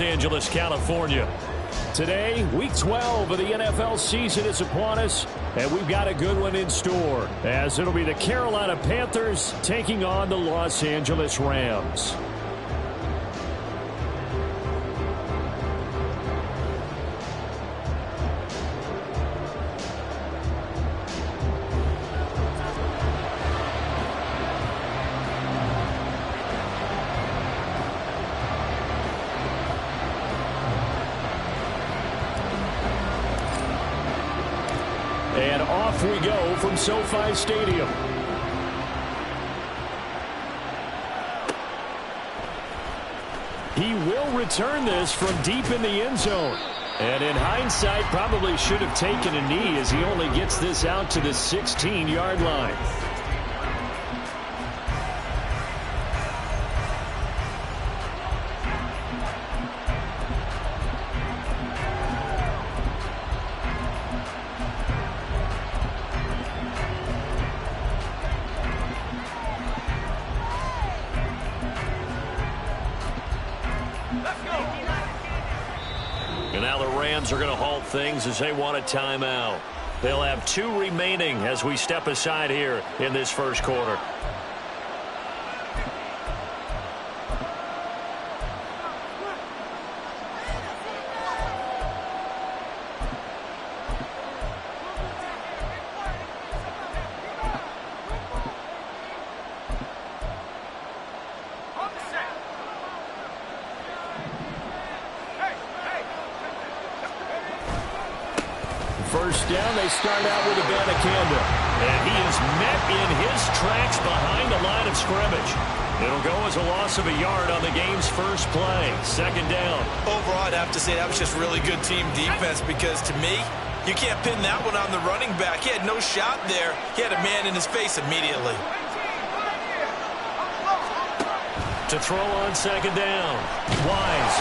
Angeles, California. Today, week 12 of the NFL season is upon us, and we've got a good one in store, as it'll be the Carolina Panthers taking on the Los Angeles Rams. And off we go from SoFi Stadium. He will return this from deep in the end zone. And in hindsight, probably should have taken a knee as he only gets this out to the 16-yard line. And now the Rams are going to halt things as they want a timeout. They'll have 2 remaining as we step aside here in this first quarter. First down, they start out with a Banacanda. And he is met in his tracks behind the line of scrimmage. It'll go as a loss of a yard on the game's first play. Second down. Overall, I'd have to say that was just really good team defense because, to me, you can't pin that one on the running back. He had no shot there. He had a man in his face immediately. To throw on second down. Wise.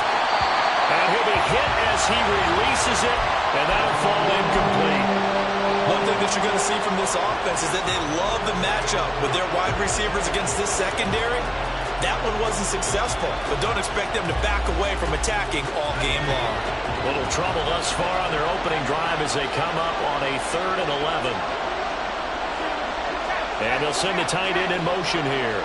And he'll be hit as he releases it, and that'll fall incomplete. One thing that you're going to see from this offense is that they love the matchup with their wide receivers against this secondary. That one wasn't successful, but don't expect them to back away from attacking all game long. Little trouble thus far on their opening drive as they come up on a 3rd and 11. And they'll send the tight end in motion here.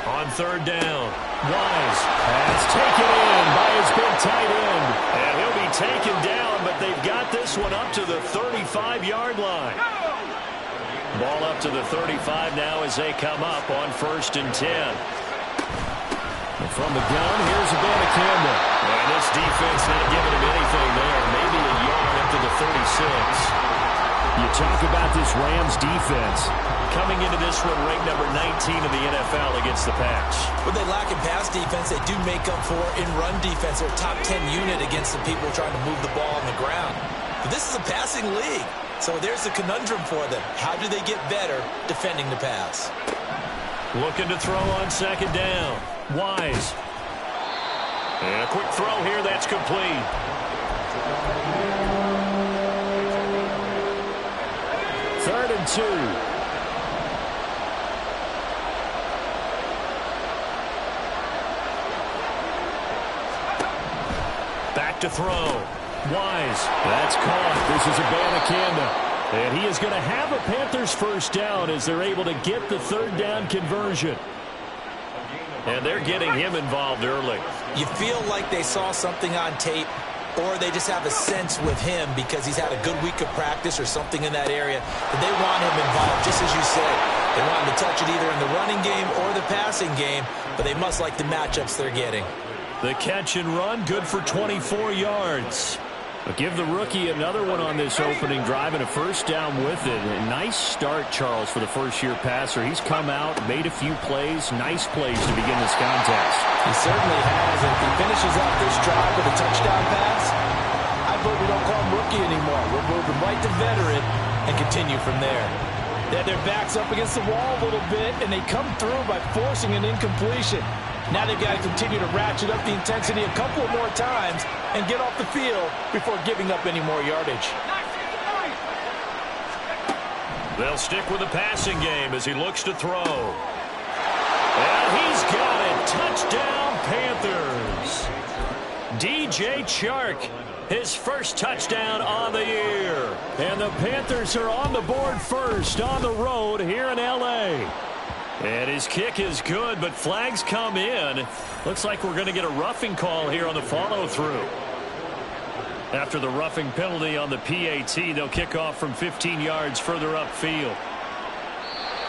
On 3rd down, Wise has taken in by his big tight end. And he'll be taken down, but they've got this one up to the 35-yard line. Ball up to the 35 now as they come up on 1st and 10. And from the gun, here's a Banacanda. And this defense not giving him anything there. Maybe a yard up to the 36. You talk about this Rams defense. Coming into this one, ranked number 19 in the NFL against the pass. When they lack in pass defense, they do make up for in run defense. They're a top 10 unit against the people trying to move the ball on the ground. But this is a passing league, so there's a conundrum for them. How do they get better defending the pass? Looking to throw on second down. Wise. And a quick throw here, that's complete. Third and 2. Back to throw. Wise. That's caught. This is a Banacanda. And he is going to have a Panthers first down as they're able to get the 3rd down conversion. And they're getting him involved early. You feel like they saw something on tape, or they just have a sense with him because he's had a good week of practice or something in that area that they want him involved, just as you said. They want him to touch it either in the running game or the passing game, but they must like the matchups they're getting. The catch and run, good for 24 yards. But give the rookie another one on this opening drive and a first down with it. A nice start, Charles, for the first-year passer. He's come out, made a few plays, nice plays to begin this contest. He certainly has. If he finishes out this drive with a touchdown pass, I vote we don't call him rookie anymore. We'll move him right to veteran and continue from there. They had their backs up against the wall a little bit, and they come through by forcing an incompletion. Now they've got to continue to ratchet up the intensity a couple of more times and get off the field before giving up any more yardage. They'll stick with the passing game as he looks to throw. And he's got it. Touchdown, Panthers. DJ Chark, his first touchdown on the year. And the Panthers are on the board first on the road here in L.A. And his kick is good, but flags come in. Looks like we're going to get a roughing call here on the follow-through. After the roughing penalty on the PAT, they'll kick off from 15 yards further upfield.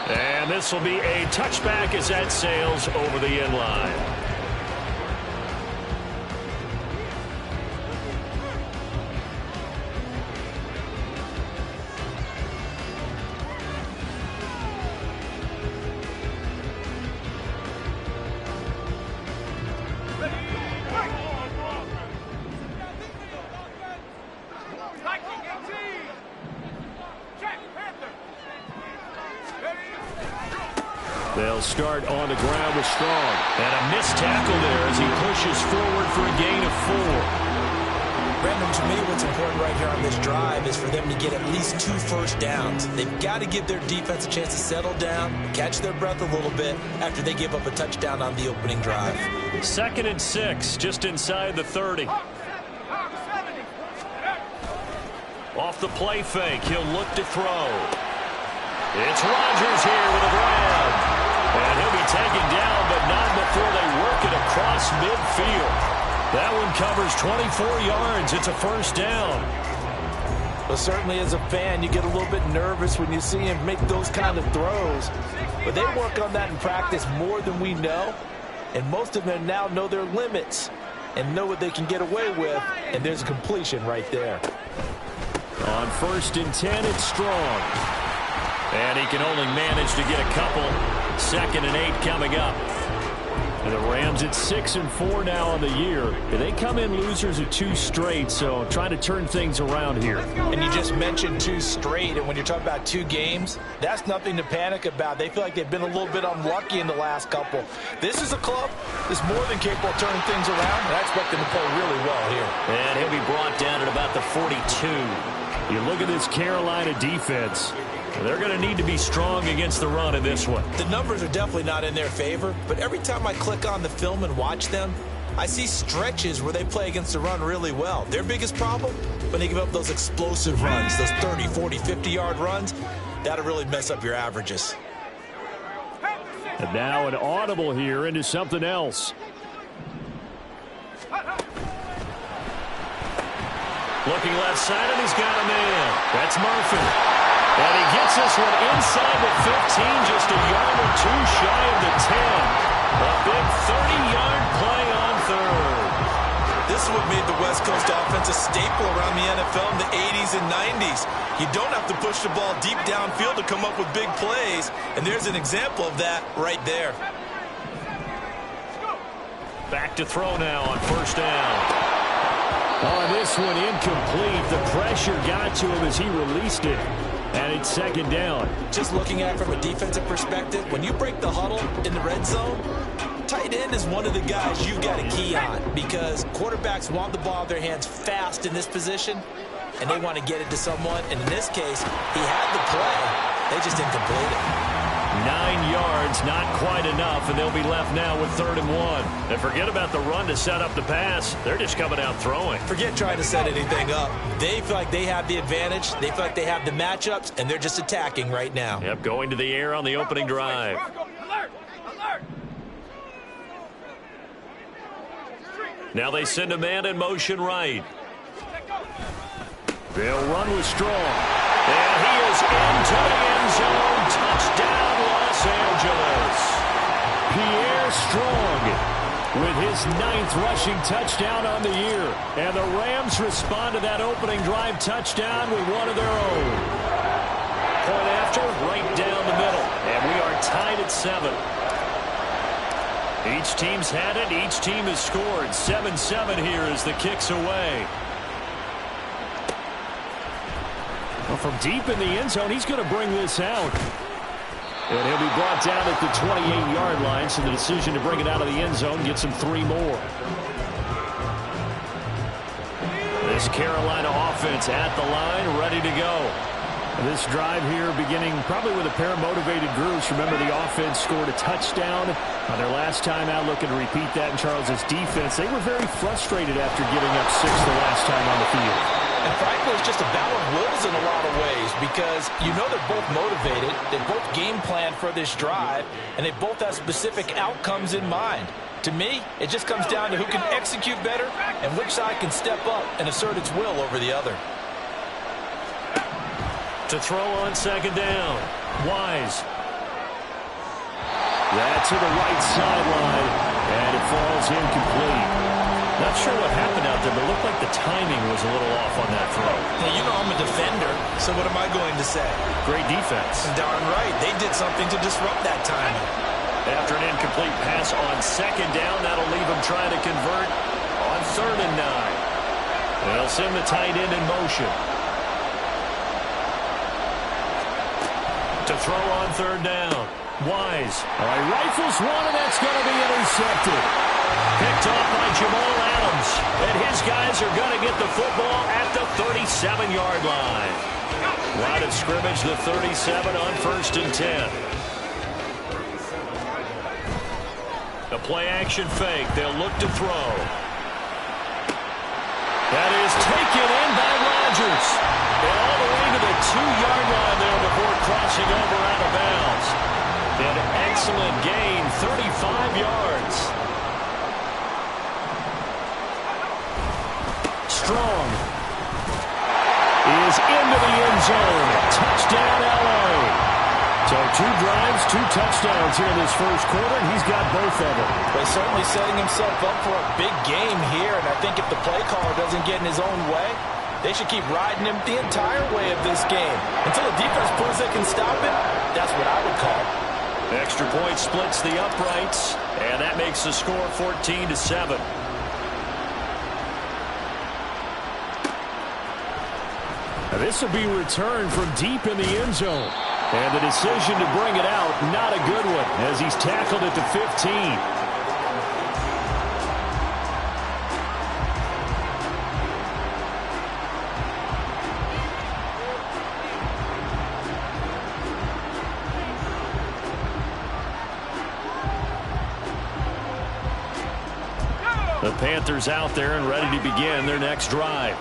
And this will be a touchback as that sails over the end line. They'll start on the ground with Strong. And a missed tackle there as he pushes forward for a gain of 4. Brandon, to me, what's important right here on this drive is for them to get at least 2 first downs. They've got to give their defense a chance to settle down, catch their breath a little bit after they give up a touchdown on the opening drive. 2nd and 6, just inside the 30. Off the play fake, he'll look to throw. It's Rodgers here with a grab. And he'll be taken down, but not before they work it across midfield. That one covers 24 yards. It's a first down. Well, certainly as a fan, you get a little bit nervous when you see him make those kind of throws. But they work on that in practice more than we know. And most of them now know their limits and know what they can get away with. And there's a completion right there. On 1st and 10, it's Strong. And he can only manage to get a couple. 2nd and 8 coming up. And the Rams at 6-4 now on the year. They come in losers of 2 straight, so trying to turn things around here. And you just mentioned 2 straight, and when you're talking about 2 games, that's nothing to panic about. They feel like they've been a little bit unlucky in the last couple. This is a club that's more than capable of turning things around, and I expect them to play really well here. And he'll be brought down at about the 42. You look at this Carolina defense. They're going to need to be strong against the run in this one. The numbers are definitely not in their favor, but every time I click on the film and watch them, I see stretches where they play against the run really well. Their biggest problem, when they give up those explosive runs, those 30, 40, 50-yard runs, that'll really mess up your averages. And now an audible here into something else. Looking left side, and he's got a man. That's Murphy. And he gets this one inside the 15, just a yard or 2 shy of the 10. A big 30-yard play on 3rd. This is what made the West Coast offense a staple around the NFL in the 80s and 90s. You don't have to push the ball deep downfield to come up with big plays, and there's an example of that right there. Back to throw now on 1st down. On this one, incomplete. The pressure got to him as he released it. And it's 2nd down. Just looking at it from a defensive perspective, when you break the huddle in the red zone, tight end is one of the guys you've got to key on because quarterbacks want the ball in their hands fast in this position, and they want to get it to someone. And in this case, he had the play. They just didn't complete it. 9 yards, not quite enough, and they'll be left now with 3rd and 1. And forget about the run to set up the pass. They're just coming out throwing. Forget trying to set anything up. They feel like they have the advantage. They feel like they have the matchups, and they're just attacking right now. Yep, going to the air on the opening drive. Now they send a man in motion right. They'll run with Strong. And he is into the end zone. Touchdown, Los Angeles. Pierre Strong with his 9th rushing touchdown on the year. And the Rams respond to that opening drive touchdown with one of their own. Point after, right down the middle. And we are tied at 7. Each team's had it. Each team has scored. 7-7 here as the kick's away. Well, from deep in the end zone, he's going to bring this out. And he'll be brought down at the 28-yard line, so the decision to bring it out of the end zone gets him 3 more. This Carolina offense at the line, ready to go. This drive here beginning probably with a pair of motivated groups. Remember, the offense scored a touchdown On their last time out, looking to repeat that in Charles's defense, they were very frustrated after giving up 6 the last time on the field. And frankly, it's just a battle of wills in a lot of ways because you know they're both motivated, they both game plan for this drive, and they both have specific outcomes in mind. To me, it just comes down to who can execute better and which side can step up and assert its will over the other. To throw on second down, Wise. That's to the right sideline, and it falls incomplete. Not sure what happened out there, but it looked like the timing was a little off on that throw. Now, you know I'm a defender, so what am I going to say? Great defense. Darn right. They did something to disrupt that timing. After an incomplete pass on second down, that'll leave them trying to convert on 3rd and 9. They'll send the tight end in motion. To throw on 3rd down. Wise. All right, rifles one, and that's going to be intercepted. Picked off by Jamal Adams. And his guys are going to get the football at the 37-yard line. Line of scrimmage, the 37 on 1st and 10. The play-action fake. They'll look to throw. That is taken in by Rodgers. And all the way to the 2-yard line there before crossing over out of bounds. An excellent gain, 35 yards. Strong is into the end zone. Touchdown, L.A. So 2 drives, 2 touchdowns here in this first quarter, and he's got both of them. But certainly setting himself up for a big game here, and I think if the play caller doesn't get in his own way, they should keep riding him the entire way of this game. Until the defense proves they can stop it, that's what I would call it. Extra point splits the uprights, and that makes the score 14-7. Now this will be returned from deep in the end zone. And the decision to bring it out, not a good one, as he's tackled at the 15. The Panthers out there and ready to begin their next drive.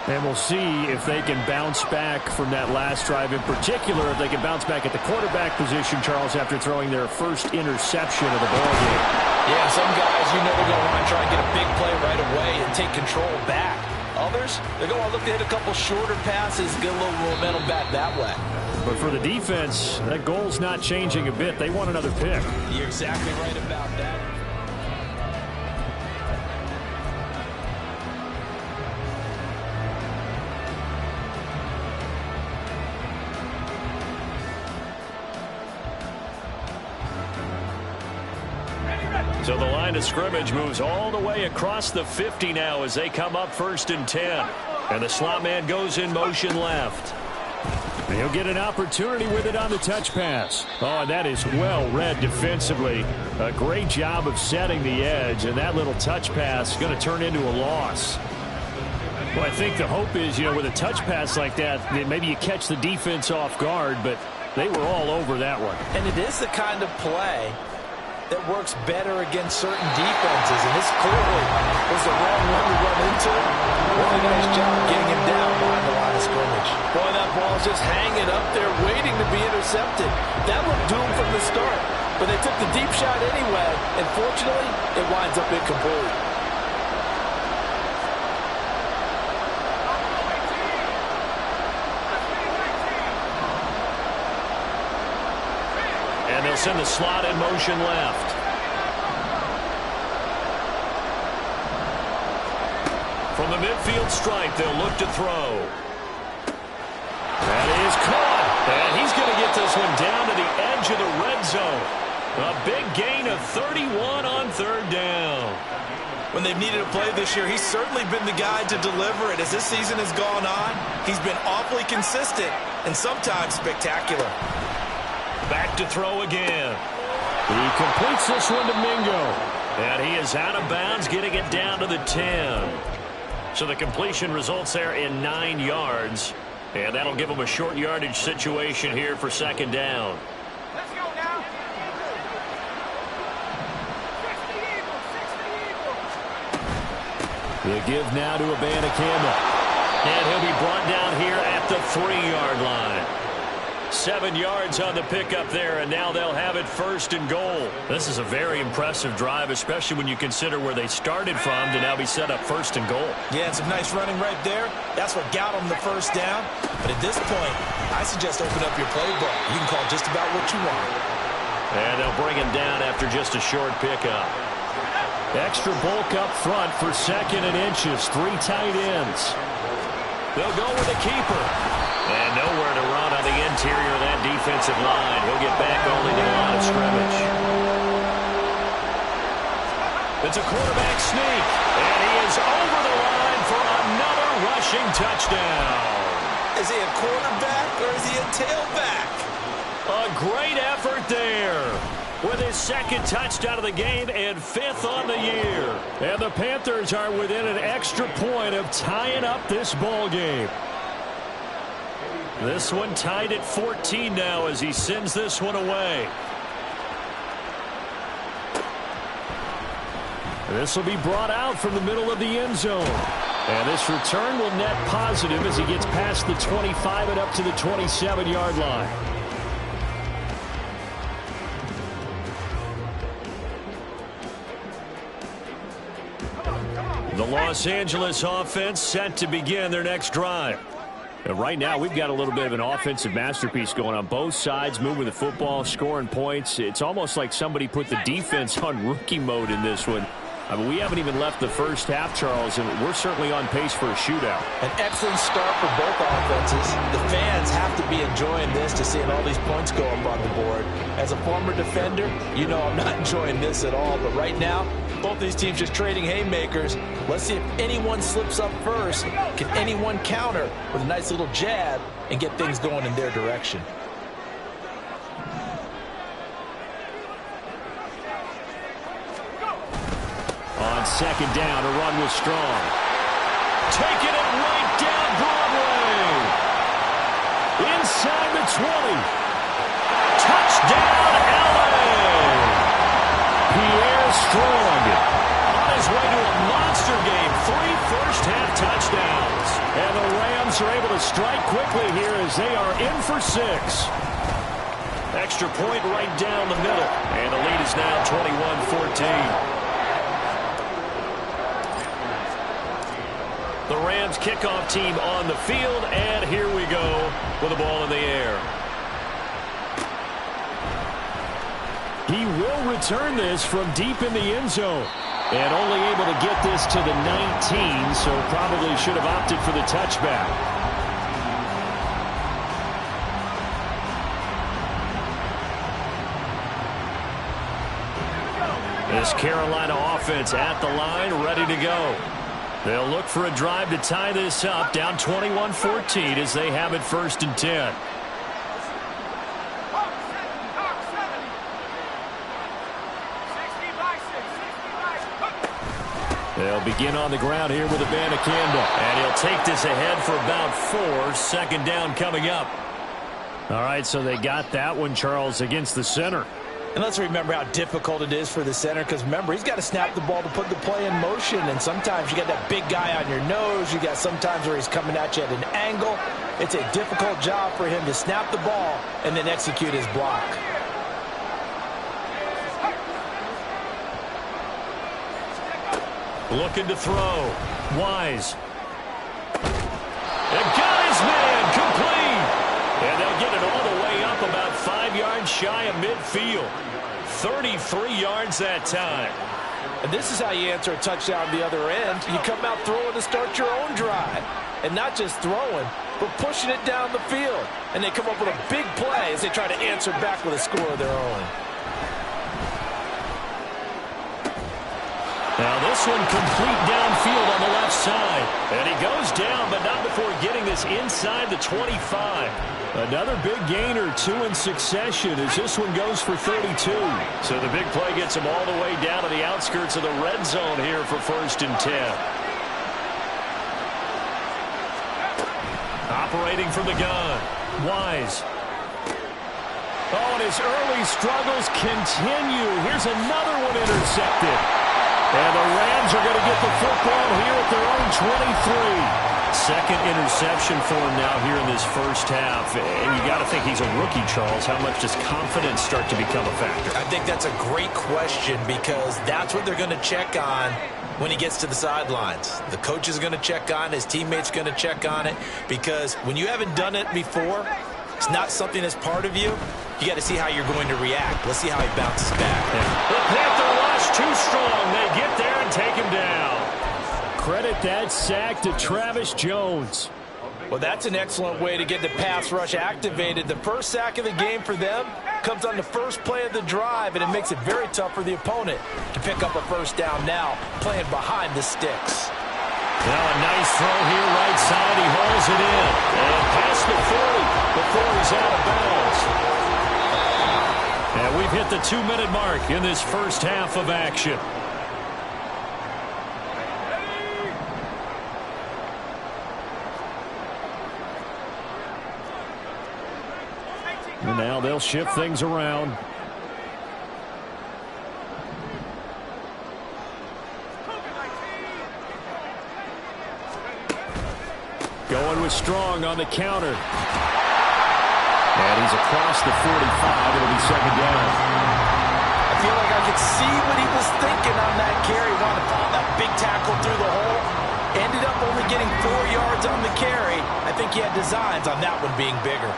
And we'll see if they can bounce back from that last drive. In particular, if they can bounce back at the quarterback position, Charles, after throwing their first interception of the ballgame. Yeah, some guys, you know they're going to want to try and get a big play right away and take control back. Others, they're going to look to hit a couple shorter passes, get a little momentum back that way. But for the defense, that goal's not changing a bit. They want another pick. You're exactly right about that. So the line of scrimmage moves all the way across the 50 now as they come up 1st and 10. And the slot man goes in motion left. And he'll get an opportunity with it on the touch pass. Oh, and that is well read defensively. A great job of setting the edge, and that little touch pass is going to turn into a loss. Well, I think the hope is, with a touch pass like that, maybe you catch the defense off guard, but they were all over that one. And it is the kind of play that works better against certain defenses, and this clearly was the wrong one to run into. Really nice job getting him down behind the line of scrimmage. Boy, that ball's just hanging up there waiting to be intercepted. That looked doomed from the start, but they took the deep shot anyway, and fortunately, it winds up incomplete. And they'll send the slot in motion left. From the midfield stripe, they'll look to throw. That is caught. And he's going to get this one down to the edge of the red zone. A big gain of 31 on 3rd down. When they've needed a play this year, he's certainly been the guy to deliver it. As this season has gone on, he's been awfully consistent and sometimes spectacular. Back to throw again. He completes this one to Mingo. And he is out of bounds, getting it down to the 10. So the completion results there in 9 yards. And that'll give him a short yardage situation here for 2nd down. Let's go now. The give now to Abanikanda. And he'll be brought down here at the 3-yard line. 7 yards on the pickup there, and now they'll have it first and goal. This is a very impressive drive, especially when you consider where they started from to now be set up first and goal. Yeah, and some nice running right there. That's what got them the first down. But at this point, I suggest open up your playbook. You can call just about what you want. And they'll bring him down after just a short pickup. Extra bulk up front for 2nd and inches. 3 tight ends. They'll go with the keeper. And nowhere to run on the interior of that defensive line. He'll get back only to the line of scrimmage. It's a quarterback sneak. And he is over the line for another rushing touchdown. Is he a quarterback or is he a tailback? A great effort there. With his 2nd touchdown of the game and 5th on the year. And the Panthers are within an extra point of tying up this ball game. This one tied at 14 now as he sends this one away. This will be brought out from the middle of the end zone. And this return will net positive as he gets past the 25 and up to the 27-yard line. The Los Angeles offense set to begin their next drive. And right now, we've got a little bit of an offensive masterpiece going on both sides, moving the football, scoring points. It's almost like somebody put the defense on rookie mode in this one. I mean, we haven't even left the first half, Charles, and we're certainly on pace for a shootout. An excellent start for both offenses. The fans have to be enjoying this to seeing all these points go up on the board. As a former defender, you know I'm not enjoying this at all. But right now, both these teams just trading haymakers. Let's see if anyone slips up first. Can anyone counter with a nice little jab and get things going in their direction? On 2nd down, a run was strong. Taking it right down Broadway. Inside the 20. Touchdown, LA. Pierre Strong on his way to a monster game. 3 first-half touchdowns. And the Rams are able to strike quickly here as they are in for 6. Extra point right down the middle. And the lead is now 21-14. The Rams kickoff team on the field, and here we go with the ball in the air. He will return this from deep in the end zone. And only able to get this to the 19, so probably should have opted for the touchback. This Carolina offense at the line, ready to go. They'll look for a drive to tie this up, down 21-14 as they have it 1st and 10. They'll begin on the ground here with Abanikanda. And he'll take this ahead for about 4. 2nd down coming up. All right, so they got that one, Charles, against the center. And let's remember how difficult it is for the center, because remember, he's got to snap the ball to put the play in motion, and sometimes you got that big guy on your nose. You got sometimes where he's coming at you at an angle. It's a difficult job for him to snap the ball and then execute his block. Looking to throw. Wise. And got his man complete. And they'll get it all the way up about 5 yards shy of midfield. 33 yards that time. And this is how you answer a touchdown the other end. You come out throwing to start your own drive. And not just throwing, but pushing it down the field. And they come up with a big play as they try to answer back with a score of their own. Now this one complete downfield on the left side. And he goes down, but not before getting this inside the 25. Another big gain or 2 in succession as this one goes for 32. So the big play gets him all the way down to the outskirts of the red zone here for 1st and 10. Operating from the gun. Wise. Oh, and his early struggles continue. Here's another one intercepted. And the Rams are going to get the football here at their own 23. Second interception for him now here in this first half. And you got to think he's a rookie, Charles. How much does confidence start to become a factor? I think that's a great question because that's what they're going to check on when he gets to the sidelines. The coach is going to check on it. His teammates going to check on it because when you haven't done it before, it's not something that's part of you. You got to see how you're going to react. Let's see how he bounces back. The Panther rush too strong. They get there and take him down. Credit that sack to Travis Jones. Well, that's an excellent way to get the pass rush activated. The first sack of the game for them comes on the first play of the drive, and it makes it very tough for the opponent to pick up a first down now, playing behind the sticks. Now a nice throw here right side. He hauls it in. And past the 40 before he's out of bounds. And we've hit the 2-minute mark in this first half of action. And now they'll shift things around. Going with Strong on the counter. And he's across the 45. It'll be second down. I feel like I could see what he was thinking on that carry. Wanted to follow that big tackle through the hole. Ended up only getting 4 yards on the carry. I think he had designs on that one being bigger.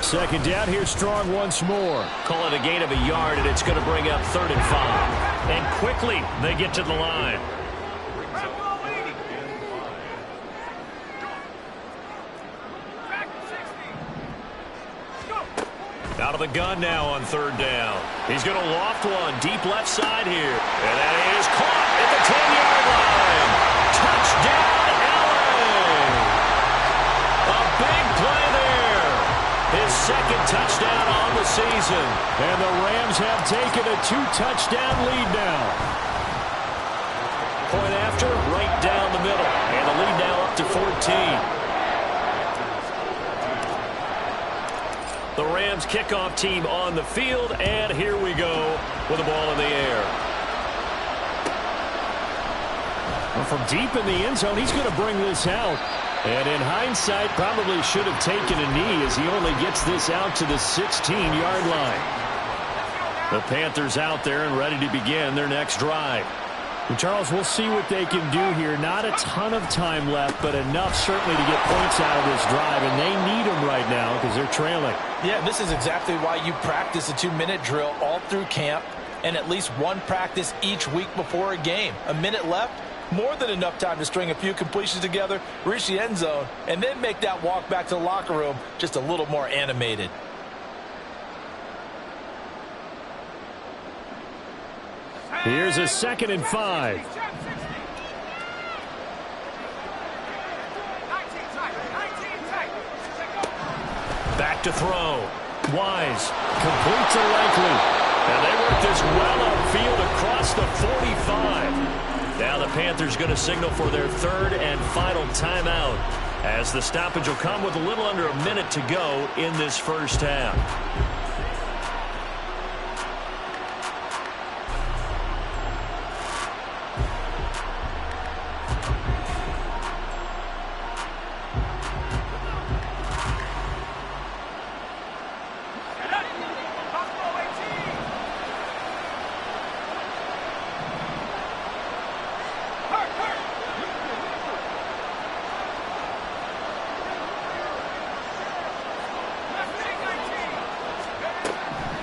Second down, here Strong once more. Call it a gain of a yard, and it's going to bring up 3rd and 5. And quickly, they get to the line. Out of the gun now on 3rd down. He's going to loft one deep left side here. And that is caught at the 10-yard line. Touchdown, Allen. A big play there. His second touchdown on the season. And the Rams have taken a 2-touchdown lead now. Point after, right down the middle. And the lead now up to 14. The Rams kickoff team on the field, and here we go with the ball in the air. Well, from deep in the end zone, he's going to bring this out. And in hindsight, probably should have taken a knee as he only gets this out to the 16-yard line. The Panthers out there and ready to begin their next drive. And Charles, we'll see what they can do here. Not a ton of time left, but enough certainly to get points out of this drive, and they need them right now because they're trailing. Yeah, this is exactly why you practice a 2-minute drill all through camp and at least one practice each week before a game. A minute left, more than enough time to string a few completions together, reach the end zone, and then make that walk back to the locker room just a little more animated. Here's a 2nd and 5. Back to throw. Wise. Complete to Likely. And they work this well upfield across the 45. Now the Panthers going to signal for their 3rd and final timeout as the stoppage will come with a little under a minute to go in this first half.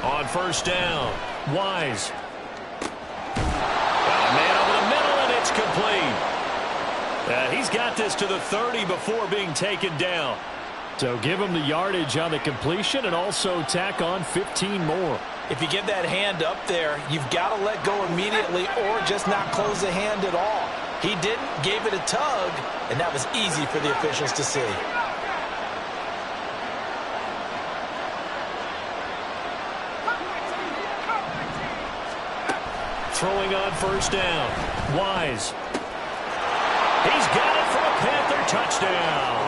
On first down, Wise. A man over the middle, and it's complete. He's got this to the 30 before being taken down. So give him the yardage on the completion and also tack on 15 more. If you get that hand up there, you've got to let go immediately or just not close the hand at all. He didn't, gave it a tug, and that was easy for the officials to see. Throwing on first down. Wise. He's got it for a Panther touchdown.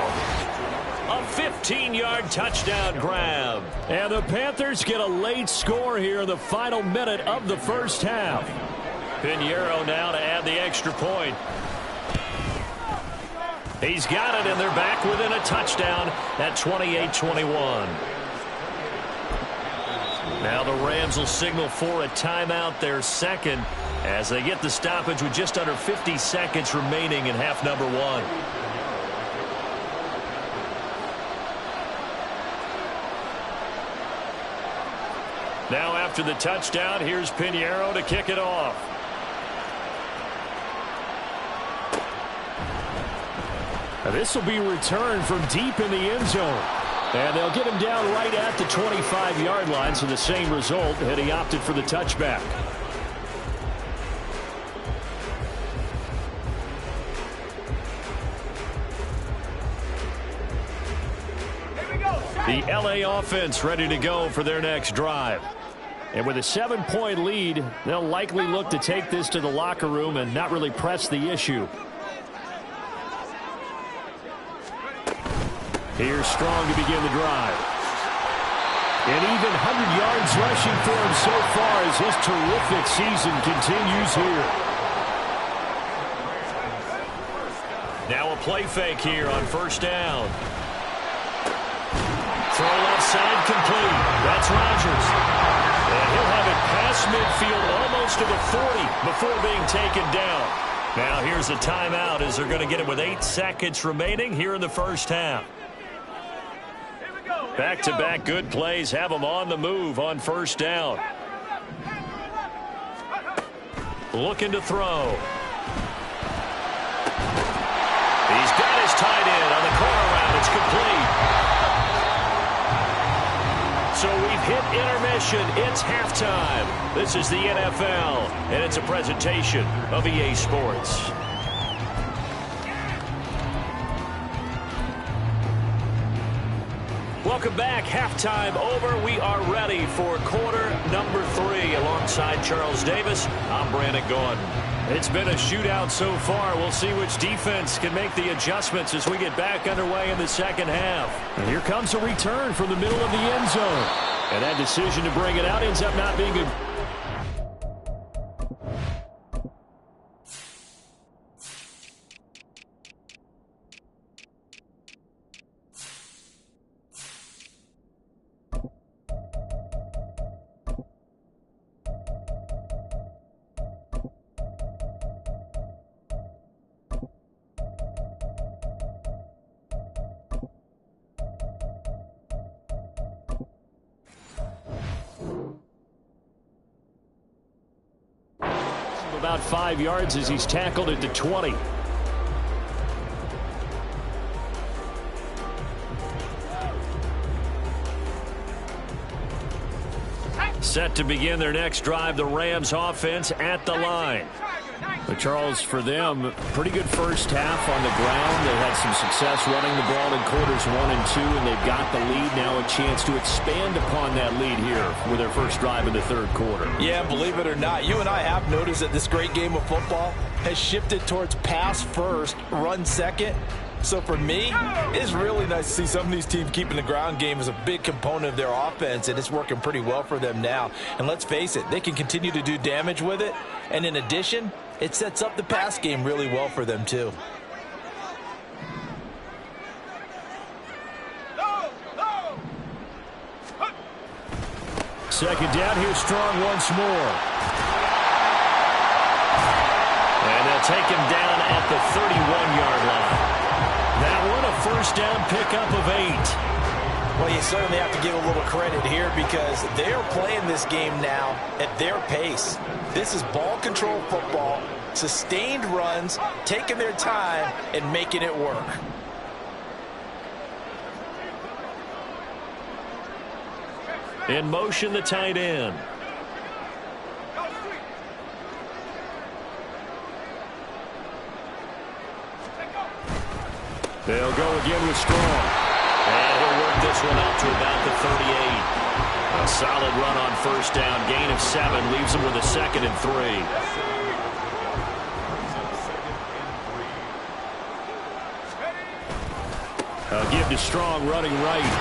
A 15-yard touchdown grab. And the Panthers get a late score here in the final minute of the first half. Pinheiro now to add the extra point. He's got it, and they're back within a touchdown at 28-21. Now the Rams will signal for a timeout, their second, as they get the stoppage with just under 50 seconds remaining in half number one. Now after the touchdown, here's Pinheiro to kick it off. This will be returned from deep in the end zone. And they'll get him down right at the 25-yard line, so the same result, and he opted for the touchback. The LA offense ready to go for their next drive. And with a 7-point lead, they'll likely look to take this to the locker room and not really press the issue. Here's Strong to begin the drive. And even 100 yards rushing for him so far as his terrific season continues here. Now a play fake here on first down. Throw left side complete. That's Rodgers. And he'll have it past midfield almost to the 40 before being taken down. Now here's a timeout as they're going to get it with 8 seconds remaining here in the first half. Back-to-back good plays have them on the move on first down. Looking to throw. He's got his tight end on the corner route. It's complete. So we've hit intermission. It's halftime. This is the NFL, and it's a presentation of EA Sports. Welcome back. Halftime over. We are ready for quarter number 3. Alongside Charles Davis, I'm Brandon Gordon. It's been a shootout so far. We'll see which defense can make the adjustments as we get back underway in the second half. And here comes a return from the middle of the end zone. And that decision to bring it out ends up not being a... about 5 yards as he's tackled at the 20. Set to begin their next drive, the Rams offense at the line. But Charles, for them, pretty good first half on the ground. They had some success running the ball in quarters 1 and 2, and they've got the lead. Now a chance to expand upon that lead here with their first drive in the third quarter. Yeah, believe it or not, you and I have noticed that this great game of football has shifted towards pass first, run second. So for me, it's really nice to see some of these teams keeping the ground game as a big component of their offense, and it's working pretty well for them now. And let's face it, they can continue to do damage with it. And in addition, it sets up the pass game really well for them too. Second down, here's Strong once more. And they'll take him down at the 31-yard line. That one a first down pickup of 8. Well, you certainly have to give a little credit here because they are playing this game now at their pace. This is ball control football, sustained runs, taking their time and making it work. In motion, the tight end. They'll go again with Strong. And he'll work this one out to about the 38. A solid run on first down. Gain of 7 leaves them with a 2nd and 3. Give to Strong running right.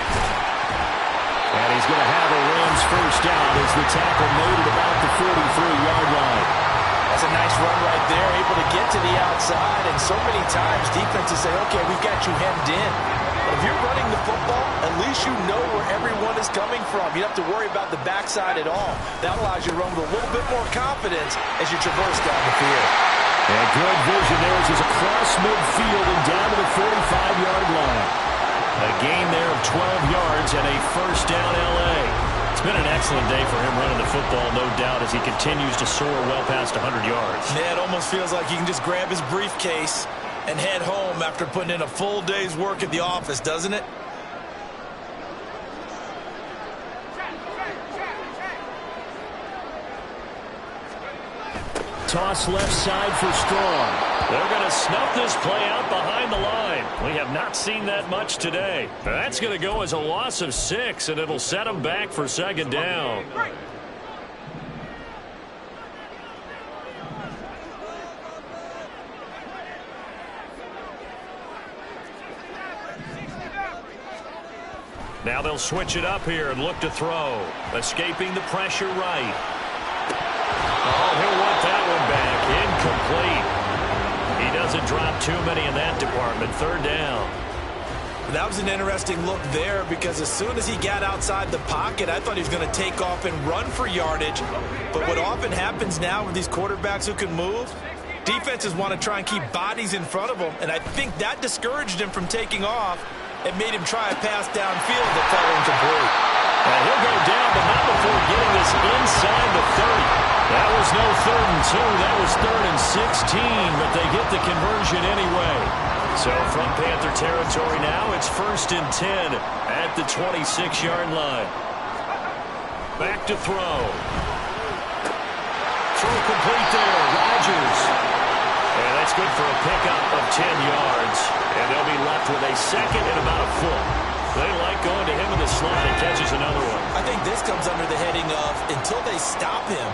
And he's going to have a Rams first down as the tackle made at about the 43-yard line. That's a nice run right there, able to get to the outside. And so many times defenses say, okay, we've got you hemmed in. But if you're running the football, at least you know where everyone is coming from. You don't have to worry about the backside at all. That allows you to run with a little bit more confidence as you traverse down the field. And good vision there as he's across midfield and down to the 45-yard line. A gain there of 12 yards and a first down L.A. It's been an excellent day for him running the football, no doubt, as he continues to soar well past 100 yards. Yeah, it almost feels like he can just grab his briefcase and head home after putting in a full day's work at the office, doesn't it? Toss left side for Strong. They're going to snuff this play out behind the line. We have not seen that much today. That's going to go as a loss of 6, and it'll set them back for second down. Now they'll switch it up here and look to throw. Escaping the pressure right. Oh, he'll want that one back. Incomplete. He doesn't drop too many in that department. Third down. That was an interesting look there because as soon as he got outside the pocket, I thought he was going to take off and run for yardage. But what often happens now with these quarterbacks who can move, defenses want to try and keep bodies in front of them. And I think that discouraged him from taking off and made him try a pass downfield that fell incomplete. And he'll go down, but not before getting this inside the 30. That was no 3rd and 2. That was 3rd and 16, but they get the conversion anyway. So from Panther territory now, it's 1st and 10 at the 26-yard line. Back to throw. Throw complete there. Rodgers. And that's good for a pickup of 10 yards. And they'll be left with a second and about a foot. They like going to him in the slot and catches another one. I think this comes under the heading of until they stop him,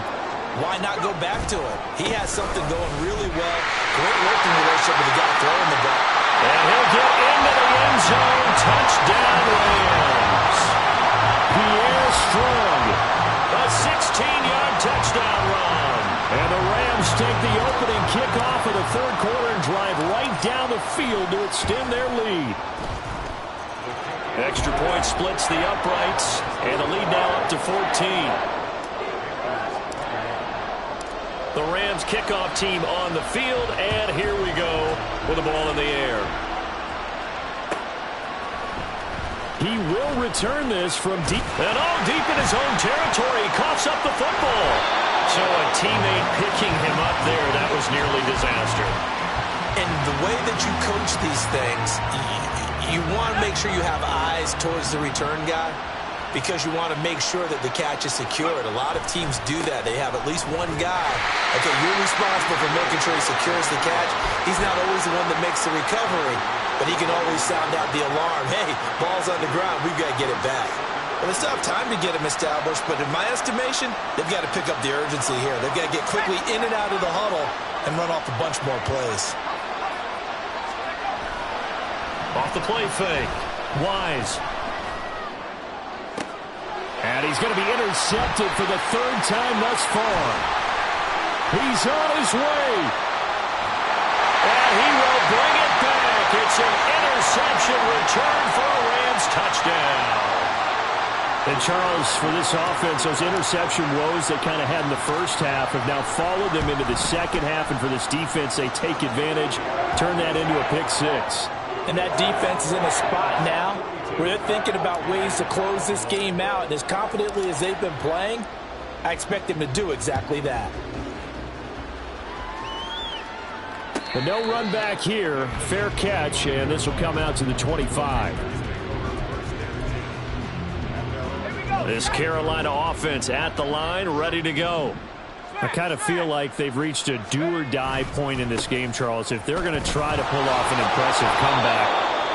why not go back to him? He has something going really well. Great working relationship with the guy throwing the ball. And he'll get into the end zone. Touchdown, Rams. Pierre Strong. A 16-yard touchdown run. And the Rams take the opening kickoff of the 3rd quarter and drive right down the field to extend their lead. Extra point splits the uprights, and the lead now up to 14. The Rams kickoff team on the field, and here we go with the ball in the air. He will return this from deep, and deep in his own territory. He coughs up the football. So a teammate picking him up there, that was nearly disaster. And the way that you coach these things, you want to make sure you have eyes towards the return guy because you want to make sure that the catch is secured. A lot of teams do that. They have at least one guy. Okay, you're responsible for making sure he secures the catch. He's not always the one that makes the recovery, but he can always sound out the alarm. Hey, ball's on the ground. We've got to get it back. Well, they still have time to get him established, but in my estimation, they've got to pick up the urgency here. They've got to get quickly in and out of the huddle and run off a bunch more plays. Off the play fake. Wise. And he's going to be intercepted for the 3rd time thus far. He's on his way. And he will bring it back. It's an interception return for a Rams touchdown. And Charles, for this offense, those interception woes they kind of had in the first half have now followed them into the second half. And for this defense, they take advantage, turn that into a pick 6. And that defense is in a spot now where they're thinking about ways to close this game out. And as confidently as they've been playing, I expect them to do exactly that. But no run back here. Fair catch, and this will come out to the 25. This Carolina offense at the line, ready to go. I kind of feel like they've reached a do-or-die point in this game, Charles. If they're going to try to pull off an impressive comeback,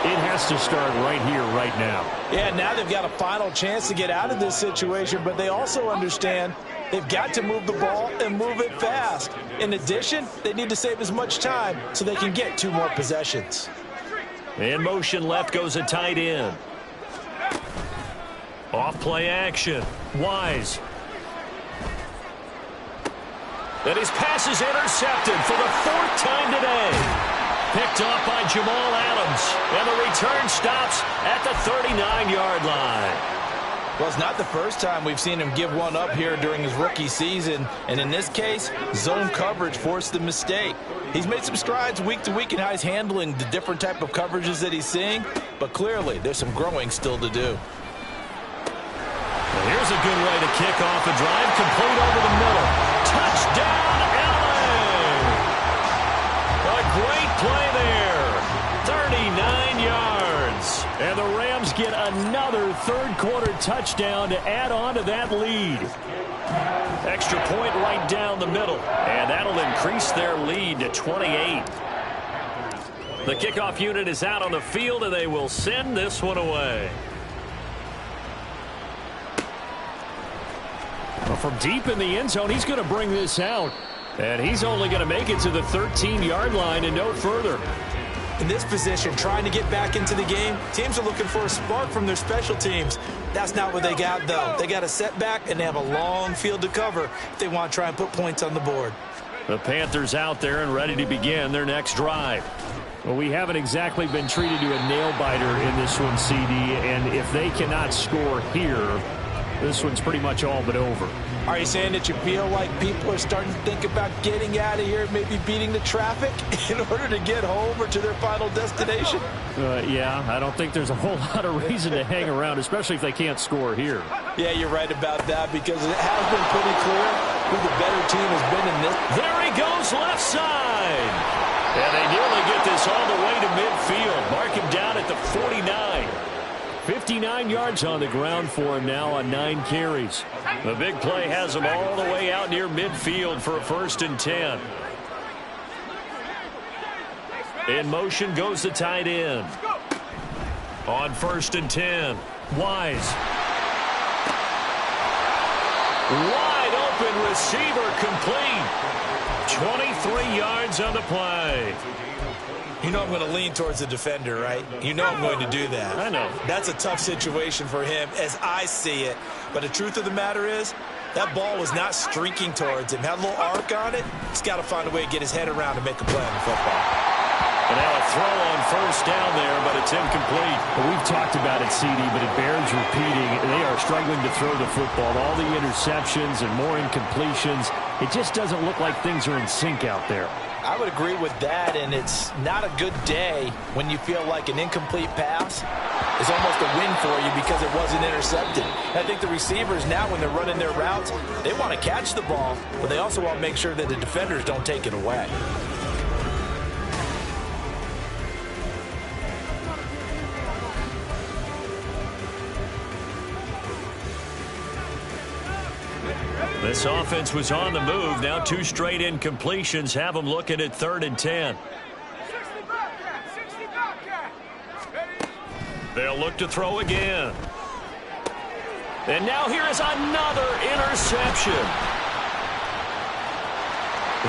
it has to start right here, right now. Yeah, now they've got a final chance to get out of this situation, but they also understand they've got to move the ball and move it fast. In addition, they need to save as much time so they can get 2 more possessions. In motion left goes a tight end. Off play action. Wise. And his pass is intercepted for the 4th time today. Picked off by Jamal Adams. And the return stops at the 39-yard line. Well, it's not the first time we've seen him give one up here during his rookie season. And in this case, zone coverage forced the mistake. He's made some strides week to week in how he's handling the different type of coverages that he's seeing. But clearly, there's some growing still to do. Well, here's a good way to kick off a drive. Complete over the middle. Touchdown, LA! A great play there. 39 yards. And the Rams get another third-quarter touchdown to add on to that lead. Extra point right down the middle. And that'll increase their lead to 28. The kickoff unit is out on the field, and they will send this one away. Well, from deep in the end zone, he's going to bring this out. And he's only going to make it to the 13-yard line and no further. In this position, trying to get back into the game, teams are looking for a spark from their special teams. That's not what they got, though. They got a setback, and they have a long field to cover if they want to try and put points on the board. The Panthers out there and ready to begin their next drive. Well, we haven't exactly been treated to a nail-biter in this one, CD, and if they cannot score here, this one's pretty much all but over. Are you saying that you feel like people are starting to think about getting out of here, maybe beating the traffic in order to get home or to their final destination? Yeah, I don't think there's a whole lot of reason to hang around, especially if they can't score here. Yeah, you're right about that because it has been pretty clear who the better team has been in this. There he goes, left side. And they nearly get this all the way to midfield. Mark him down at the 49. 59 yards on the ground for him now on 9 carries. The big play has him all the way out near midfield for a 1st and 10. In motion goes the tight end. On 1st and 10, Wise. Wide open receiver complete. 23 yards on the play. You know I'm going to lean towards the defender, right? You know I'm going to do that. I know. That's a tough situation for him as I see it. But the truth of the matter is, that ball was not streaking towards him. Had a little arc on it. He's got to find a way to get his head around and make a play on the football. And now a throw on 1st down there, but it's incomplete. Well, we've talked about it, CD, but it bears repeating. They are struggling to throw the football. All the interceptions and more incompletions. It just doesn't look like things are in sync out there. I would agree with that, and it's not a good day when you feel like an incomplete pass is almost a win for you because it wasn't intercepted. I think the receivers now, when they're running their routes, they want to catch the ball, but they also want to make sure that the defenders don't take it away. This offense was on the move. Now 2 straight incompletions have them looking at 3rd and 10. They'll look to throw again. And now here is another interception.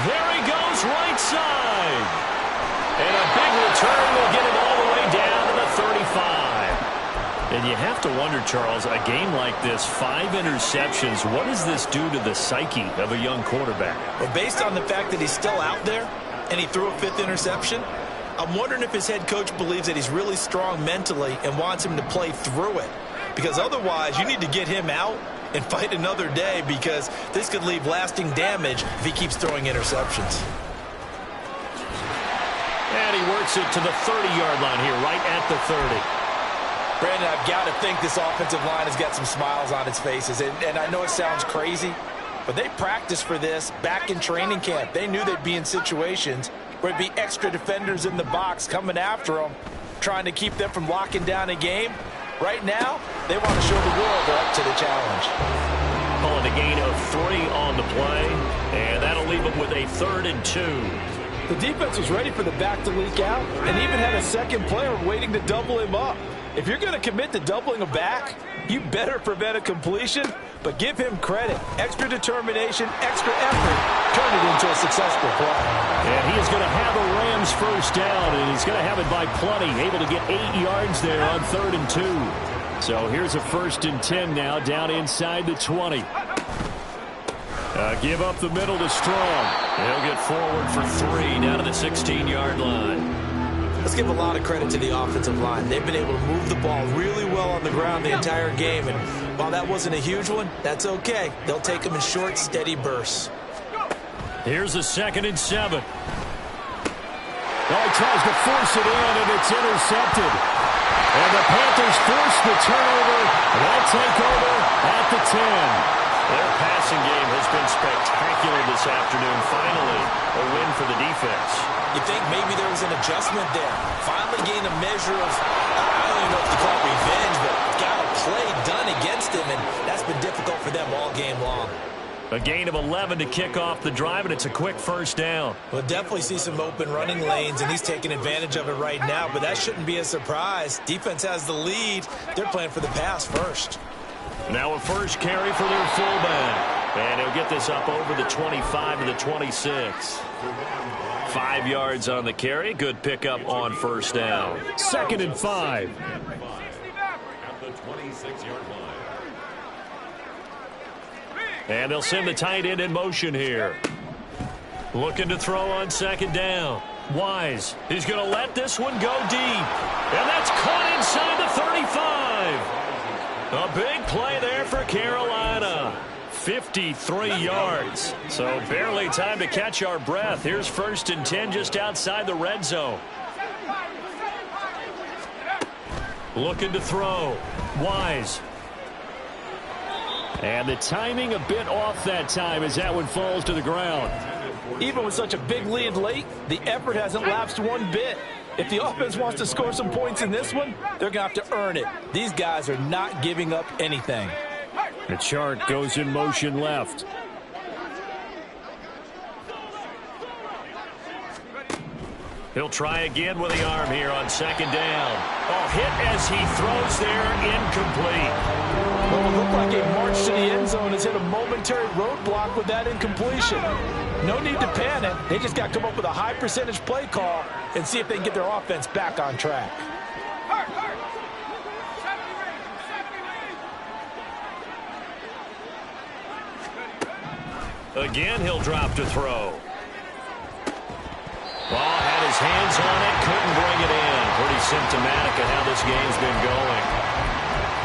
There he goes, right side. And a big return will get him all the way down to the 35. And you have to wonder, Charles, a game like this, 5 interceptions, what does this do to the psyche of a young quarterback? Well, based on the fact that he's still out there and he threw a 5th interception, I'm wondering if his head coach believes that he's really strong mentally and wants him to play through it. Because otherwise, you need to get him out and fight another day because this could leave lasting damage if he keeps throwing interceptions. And he works it to the 30-yard line here, right at the 30. Brandon, I've got to think this offensive line has got some smiles on its faces. And I know it sounds crazy, but they practiced for this back in training camp. They knew they'd be in situations where it'd be extra defenders in the box coming after them, trying to keep them from locking down a game. Right now, they want to show the world they're up to the challenge. Calling a gain of 3 on the play, and that'll leave them with a 3rd and 2. The defense was ready for the back to leak out and even had a second player waiting to double him up. If you're going to commit to doubling a back, you better prevent a completion, but give him credit. Extra determination, extra effort, turn it into a successful play. And he is going to have a Rams first down, and he's going to have it by plenty, able to get 8 yards there on 3rd and 2. So here's a 1st and 10 now, down inside the 20. Give up the middle to Strong. He'll get forward for 3 down to the 16-yard line. Let's give a lot of credit to the offensive line. They've been able to move the ball really well on the ground the entire game. And while that wasn't a huge one, that's okay. They'll take them in short, steady bursts. Here's a 2nd and 7. He tries to force it in, and it's intercepted. And the Panthers force the turnover. They'll take over at the 10. Their passing game has been spectacular this afternoon. Finally, a win for the defense. You think maybe there was an adjustment there. Finally gained a measure of, I don't even know if you call it revenge, but got a play done against him, and that's been difficult for them all game long. A gain of 11 to kick off the drive, and it's a quick first down. We'll definitely see some open running lanes, and he's taking advantage of it right now, but that shouldn't be a surprise. Defense has the lead. They're playing for the pass first. Now a first carry for their fullback. And he'll get this up over the 25 to the 26. 5 yards on the carry. Good pickup on first down. 2nd and 5. And they'll send the tight end in motion here. Looking to throw on 2nd down. Wise. He's going to let this one go deep. And that's caught inside the 35. A big play there for Carolina. 53 yards. So barely time to catch our breath. Here's 1st and 10 just outside the red zone. Looking to throw. Wise. And the timing a bit off that time as that one falls to the ground. Even with such a big lead late, the effort hasn't lapsed one bit. If the offense wants to score some points in this one, they're going to have to earn it. These guys are not giving up anything. The chart goes in motion left. He'll try again with the arm here on 2nd down. Oh, hit as he throws there, incomplete. Well, it looked like a march to the end zone has hit a momentary roadblock with that incompletion. No need to panic. They just got to come up with a high percentage play call and see if they can get their offense back on track. Again, he'll drop to throw. Ball had his hands on it, couldn't bring it in. Pretty symptomatic of how this game's been going.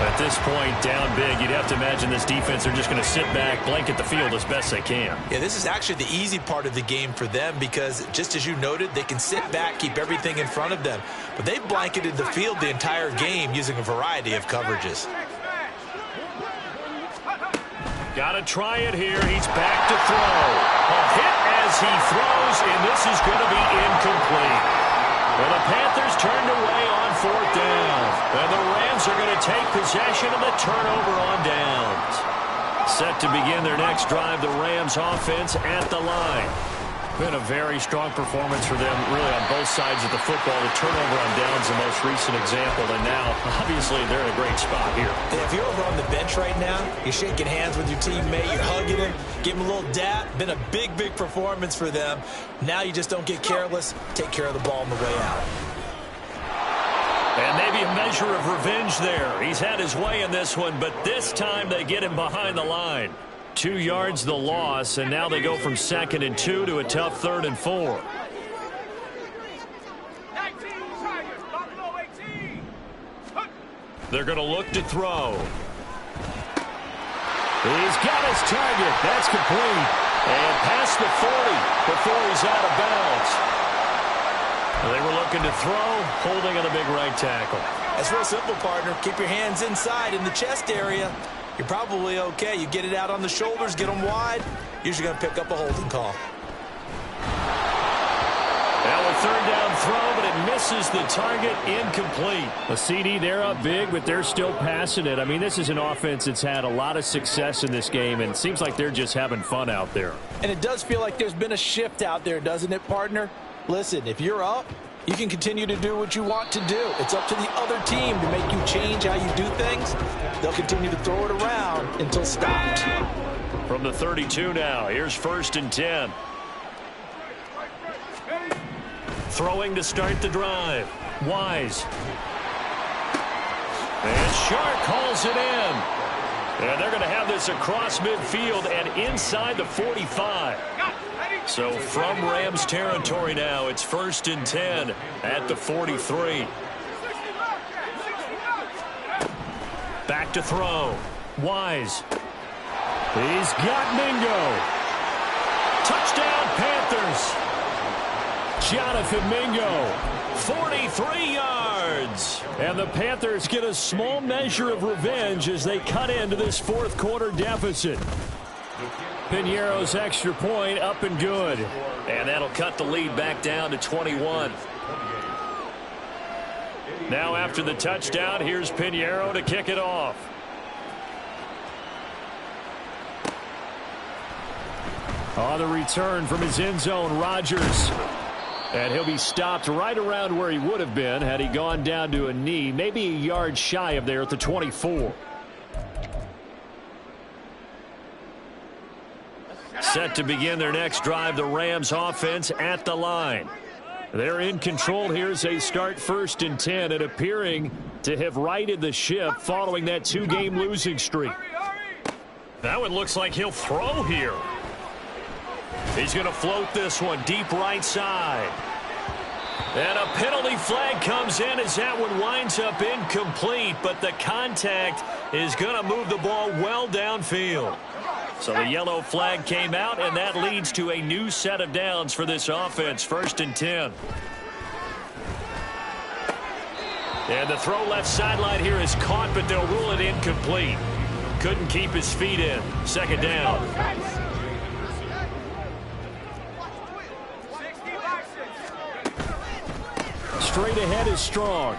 At this point, down big, you'd have to imagine this defense are just going to sit back, blanket the field as best they can. Yeah, this is actually the easy part of the game for them because, just as you noted, they can sit back, keep everything in front of them. But they've blanketed the field the entire game using a variety of coverages. Got to try it here. He's back to throw. A hit as he throws, and this is going to be incomplete. Well, the Panthers turned away on 4th down. And the Rams are going to take possession of the turnover on downs. Set to begin their next drive, the Rams offense at the line. Been a very strong performance for them, really, on both sides of the football. The turnover on downs, the most recent example, and now, obviously, they're in a great spot here. Yeah, if you're over on the bench right now, you're shaking hands with your teammate, you're hugging him, give him a little dap. Been a big, big performance for them. Now you just don't get careless. Take care of the ball on the way out. And maybe a measure of revenge there. He's had his way in this one, but this time they get him behind the line. 2 yards the loss, and now they go from 2nd and 2 to a tough 3rd and 4. They're going to look to throw. He's got his target. That's complete. And past the 40 before he's out of bounds. They were looking to throw, holding on the big right tackle. That's real simple, partner. Keep your hands inside in the chest area. You're probably okay. You get it out on the shoulders, get them wide. Usually going to pick up a holding call. Now a 3rd down throw, but it misses the target, incomplete. A CD, they're up big, but they're still passing it. I mean, this is an offense that's had a lot of success in this game, and it seems like they're just having fun out there. And it does feel like there's been a shift out there, doesn't it, partner? Listen, if you're up, You can continue to do what you want to do. It's up to the other team to make you change how you do things. They'll continue to throw it around until stopped. From the 32 now, here's 1st and 10. Throwing to start the drive. Wise. And Shark calls it in. And they're going to have this across midfield and inside the 45. So from Rams territory now, it's 1st and 10 at the 43. Back to throw. Wise. He's got Mingo. Touchdown, Panthers. Jonathan Mingo, 43 yards. And the Panthers get a small measure of revenge as they cut into this fourth quarter deficit. Piñeiro's extra point up and good. And that'll cut the lead back down to 21. Now after the touchdown, here's Piñeiro to kick it off. On the return from his end zone, Rodgers. And he'll be stopped right around where he would have been had he gone down to a knee, maybe a yard shy of there at the 24. Set to begin their next drive, the Rams offense at the line. They're in control here as they start 1st and 10 and appearing to have righted the ship following that 2-game losing streak. That one looks like he'll throw here. He's going to float this one deep right side. And a penalty flag comes in as that one winds up incomplete, but the contact is going to move the ball well downfield. So the yellow flag came out, and that leads to a new set of downs for this offense, 1st and 10. And the throw left sideline here is caught, but they'll rule it incomplete. Couldn't keep his feet in. 2nd down. Straight ahead is Strong.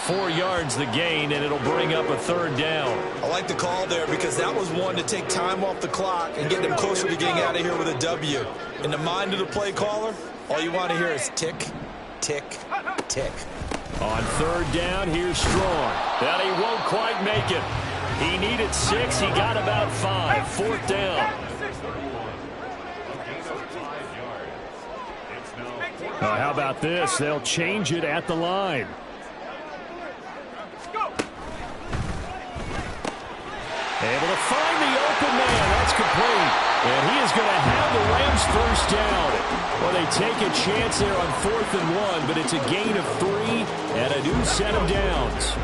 4 yards the gain, and it'll bring up a 3rd down. I like the call there because that was one to take time off the clock and get them closer to getting out of here with a W. In the mind of the play caller, all you want to hear is tick, tick, tick. On 3rd down, here's Strong. And he won't quite make it. He needed 6. He got about 5. 4th down. How about this? They'll change it at the line. Able to find the open man. That's complete. And he is going to have the Rams 1st down. Well, they take a chance there on 4th and 1, but it's a gain of 3 and a new set of downs.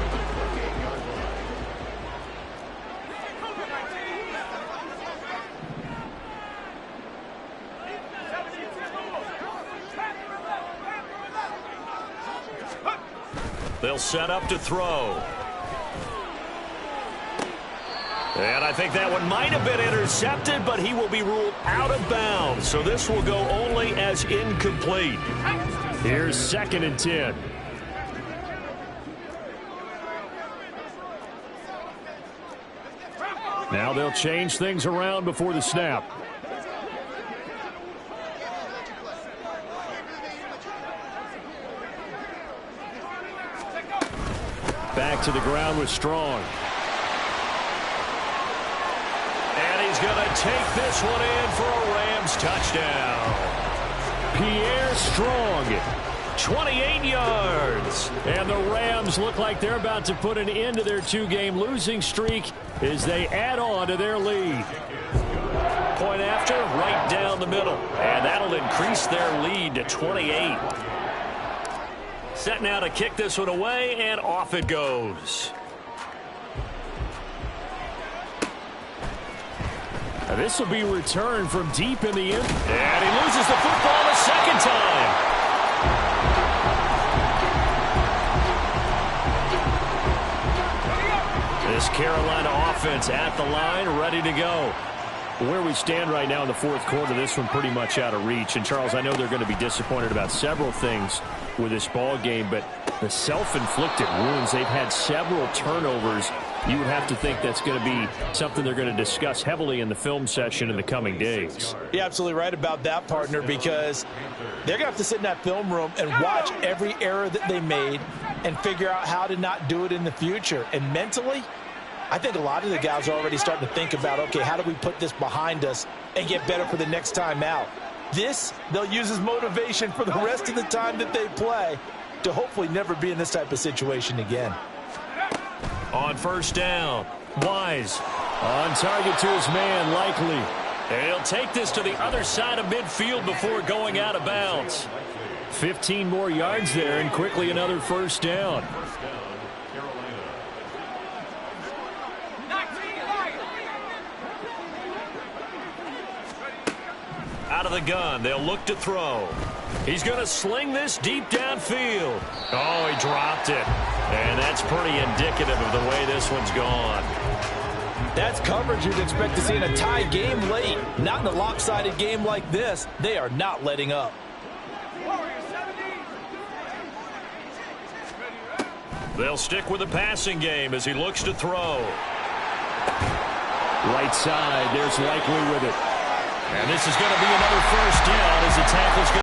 They'll set up to throw. And I think that one might have been intercepted, but he will be ruled out of bounds. So this will go only as incomplete. Here's 2nd and 10. Now they'll change things around before the snap. Back to the ground with Strong. And he's going to take this one in for a Rams touchdown. Pierre Strong, 28 yards. And the Rams look like they're about to put an end to their 2-game losing streak as they add on to their lead. Point after, right down the middle. And that'll increase their lead to 28. Set now to kick this one away, and off it goes. Now this will be returned from deep in the end. And he loses the football a 2nd time. This Carolina offense at the line, ready to go. Where we stand right now in the 4th quarter, this one pretty much out of reach. And, Charles, I know they're going to be disappointed about several things with this ball game, but the self-inflicted wounds, they've had several turnovers You would have to think that's going to be something they're going to discuss heavily in the film session in the coming days. You're absolutely right about that, partner, because they're going to have to sit in that film room and watch every error that they made and figure out how to not do it in the future. And mentally, I think a lot of the guys are already starting to think about, okay, how do we put this behind us and get better for the next time out? This, they'll use as motivation for the rest of the time that they play to hopefully never be in this type of situation again. On first down, Wise on target to his man, Likely. And he'll take this to the other side of midfield before going out of bounds. 15 more yards there and quickly another first down. Out of the gun, they'll look to throw. He's going to sling this deep downfield. Oh, he dropped it. And that's pretty indicative of the way this one's gone. That's coverage you'd expect to see in a tie game late. Not in a lopsided game like this. They are not letting up. They'll stick with the passing game as he looks to throw. Right side, there's Likely with it. And this is going to be another first down as the tackle's going